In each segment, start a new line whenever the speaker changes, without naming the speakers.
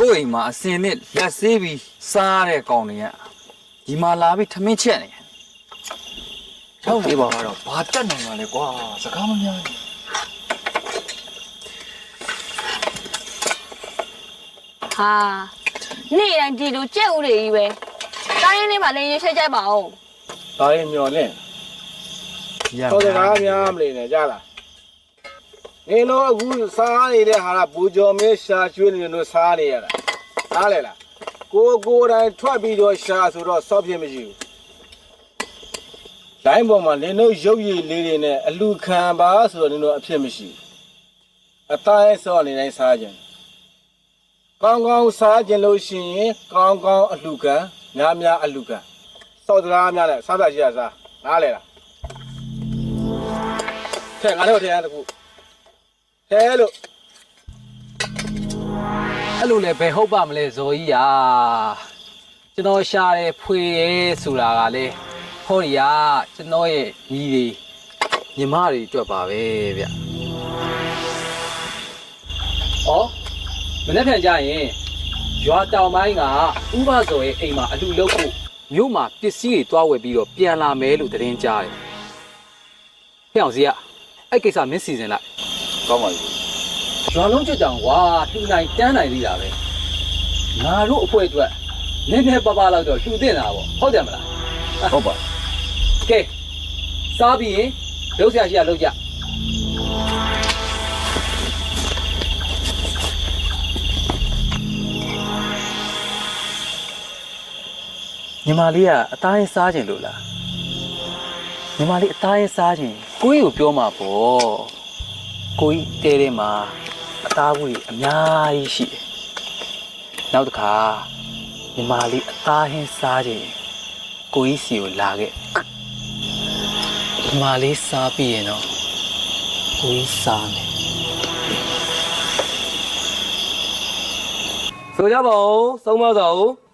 တို့အိမ်မှာအစင်နဲ့လက်ဆေးပြီးစားတဲ့ကောင်တွေကဒီမှာလာပြီးထမင်းချက်နေချောင်းလေးပါတော့ဘာတက်နိုင်မှာလဲကွာစကားမများ
ဟာနေ့တိုင်းဒီလိုကြက်ဦးတွေကြီးပဲတိုင်းရင်းလေးမှာလည်းရေးချက်ကြိုက်ပါအောင်
ဒါရင်မျော်လင့်တော့စကားများမနေနဲ့ကြားလားနေတော့အခုစားနေတဲ့ဟာကဘူကျော်မဲရှာကျွေးနေလို့စားနေရတာနားလဲလားကိုတိုင်းထွက်ပြီးတော့ရှာဆိုတော့စော့ဖြစ်မရှိဘူးလိုင်းပေါ်မှာနင်တို့ရုပ်ရည်လေးတွေနဲ့အလူခံပါဆိုတော့နင်တို့အဖြစ်မရှိဘူးအတိုင်းစော့နေတိုင်းစားကြတယ်ကောင်းကောင်းစားကြလို့ရှိရင်ကောင်းကောင်းအလူခံများအလူခံစော့စကားများနဲ့စားတာရှိရစားနားလဲလားထဲငါတို့ထဲရတကူထဲလို့
အဲ့လိုလေဘယ်ဟုတ်ပါမလဲဇော်ကြီးอ่ะကျွန်တော်ရှာတယ်ဖွေရဲဆိုတာကလေဟောဒီကကျွန်တော်ရဲ့ညီတွေညီမတွေအတွက်ပါပဲဗျ။ဩမနေ့ပြန်ကြရင်ရွာတောင်ပိုင်းကဥပဇော်ရဲ့အိမ်မှာအလူလုပ်ဖို့မြို့မှာပစ္စည်းတွေတွားဝယ်ပြီးတော့ပြန်လာမယ်လို့သတင်းကြားတယ်။ဖျောင်းစီကအဲ့ကိစ္စမင်းစီစဉ်လိုက်
ကောင်းပါပြီ
ရွာလုံးချစ်တောင်ကွာလှူနိုင်တန်းနိုင်သေးတာပဲငါတို့အဖွဲအတွက်နည်းနည်းပါးပါးလောက်တော့လှူတင်တာပေါ့ဟုတ်တယ်မလား
ဟုတ်ပါ
ကဲစားပြီးရင်လုံးဆရာရှိရလုံးကြ
ညီမလေးကအသားရင်စားခြင်းလို့လားညီမလေးအသားရင်စားခြင်းကိုကြီးကိုပြောမှာပေါ့ကိုကြီးတဲထဲမှာအသားဘူးကြီးအများကြီးရှိတယ်နောက်တစ်ခါညီမလေးအသားဟင်းစားခြင်းကိုကြီးစီကိုလာခဲ့ညီမလေးစားပြီးရင်တော့ကိုကြီးစားမယ်
ဆိုကြပါဦးသုံးပါစောဦး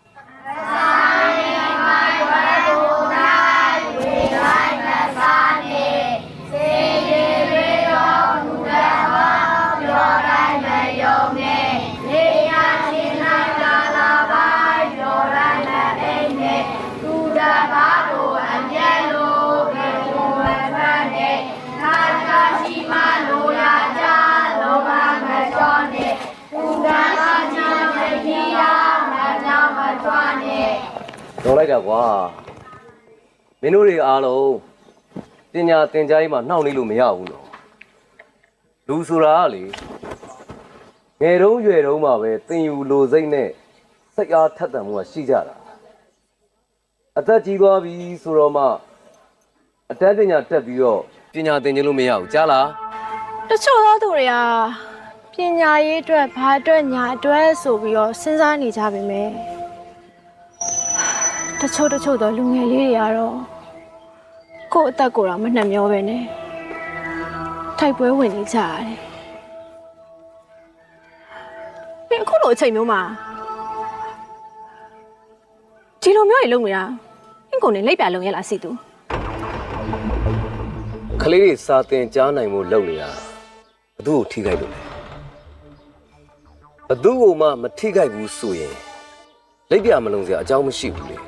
တော့လိုက်တာကွာမင်းတို့တွေအားလုံးပညာသင်ကြားရေးမှာနှောင့်နှေးလို့မရဘူးနော်လူဆိုတာကလေငယ်တုန်းရွယ်တုန်းမှာပဲသင်ယူလိုစိတ်နဲ့စိတ်အားထက်သန်မှုကရှိကြတာအသက်ကြီးသွားပြီဆိုတော့မှအတန်းပညာတက်ပြီးတော့ပညာသင်ခြင်းလို့မရဘူးကြားလား
တချို့သောသူတွေကပညာရေးအတွက်ဘာအတွက်ညာအတွက်ဆိုပြီးတော့စဉ်းစားနေကြပါမယ်တချို့သောလူငယ်လေးတွေကတော့ကိုယ့်အသက်ကိုယ်တော့မနှံ့မျောပဲနဲ့ထိုက်ပွဲဝင်နေကြရတယ်။ပြီးအခုလိုအချိန်မျိုးမှာဒီလိုမျိုးတွေလုပ်နေတာအင်းကုန်နဲ့လက်ပြလုံရလားစီသူ
ကလေးတွေစာသင်ကြားနိုင်မှုလုပ်နေတာဘသူ့ကိုထိခိုက်လို့လဲဘသူ့ကိုမှမထိခိုက်ဘူးဆိုရင်လက်ပြမလုံးစရာအကြောင်းမရှိဘူးလေ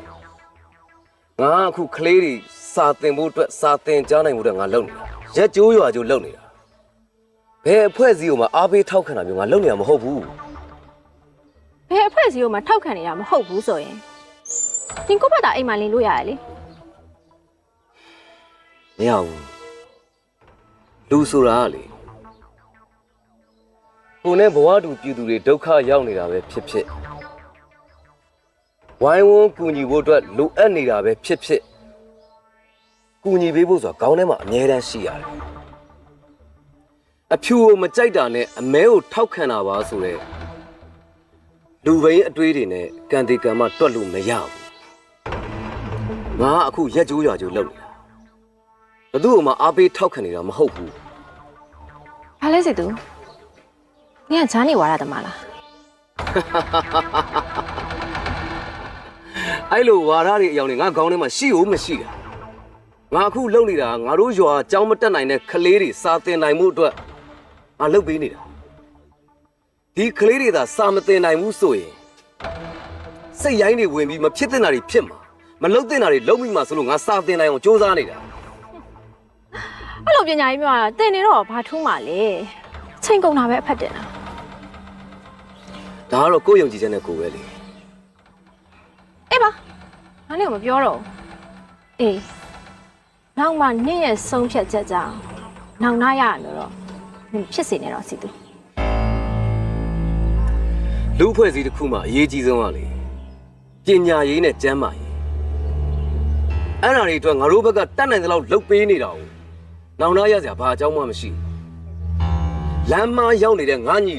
ငါအခုကလေးတွေစာသင်ဖို့အတွက်စာသင်ကြားနိုင်မှုအတွက်ငါလုပ်နေတာရက်ကျိုးရွာကျိုးလုပ်နေတာဘယ်အဖွဲ့အစည်းကိုမှအားပေးထောက်ခံတာမျိုးငါလုပ်နေတာမဟုတ်ဘူး
ဘယ်အဖွဲ့အစည်းကိုမှထောက်ခံနေတာမဟုတ်ဘူးဆိုရင်သင်ကိုယ့်ဘက်ကအိမ်မှာလင်းလို့ရတယ်လေ
မရဘူးလူဆိုတာကလေကိုနဲ့ဘဝတူပြည်သူတွေဒုက္ခရောက်နေတာပဲဖြစ်ဖြစ်ဝိုင်းဝန်းကူညီဖို့အတွက်လိုအပ်နေတာပဲဖြစ်ဖြစ်ကူညီပေးဖို့ဆိုတာခေါင်းထဲမှာအမြဲတမ်းရှိရတယ်အဖြူကိုမကြိုက်တာနဲ့အမဲကိုထောက်ခံတာပါဆိုတဲ့လူဘိန်းအတွေးတွေနဲ့ကံတေကံမတွက်လို့မရဘူးငါအခုရက်ကျိုးရွာကျိုးလုပ်နေတာဘသူ့ကိုမှအားပေးထောက်ခံနေတာမဟုတ်ဘူး
ဘာလဲစီသူနင်ကဂျားနေဝါရတမလား
အဲ့လိုဝါရတွေအယောင်တွေငါခေါင်းထဲမှာရှိဦးမရှိတာငါအခုလုပ်နေတာငါတို့ရွာအကြောင်းမတက်နိုင်တဲ့ကလေးတွေစာသင်နိုင်မှုအတွက်ငါလုပ်ပေးနေတာ ဒီကလေးတွေသာစာမတင်နိုင်ဘူးဆိုရင်စိတ်ရိုင်းတွေဝင်ပြီးမဖြစ်တဲ့နာတွေဖြစ်မှာမလုံတဲ့နာတွေလုံမိမှာဆိုလို့ငါစာတင်နိုင်အောင်စူးစမ်းနေတာ
အဲ့လိုပညာကြီးမျိုးကတင်နေတော့ဘာထူးမှလဲချိန်ကုန်တာပဲအဖက်တင်တာ
ဒါကတော့ကိုယ်ယုံကြည်ချက်နဲ့ကိုယ်ပဲလေ
အေးပါငါလည်းမပြောတော့အေးနောက်မှနင့်ရဲ့ဆုံးဖြတ်ချက်ကြောင့်နောက်နာရရလို့တော့ဖြစ်စေနေတော့စီသူ
လူဖွဲ့စည်းတစ်ခုမှအရေးကြီးဆုံးကလေပညာရေးနဲ့ကျန်းမာရေးအဲ့ဒါတွေအတွက်ငါတို့ဘက်ကတတ်နိုင်တဲ့လောက်လှုပ်ပေးနေတာကိုနောင်နာရစရာဘာအကြောင်းမှမရှိဘူးလမ်းမရောက်နေတဲ့ငါညီ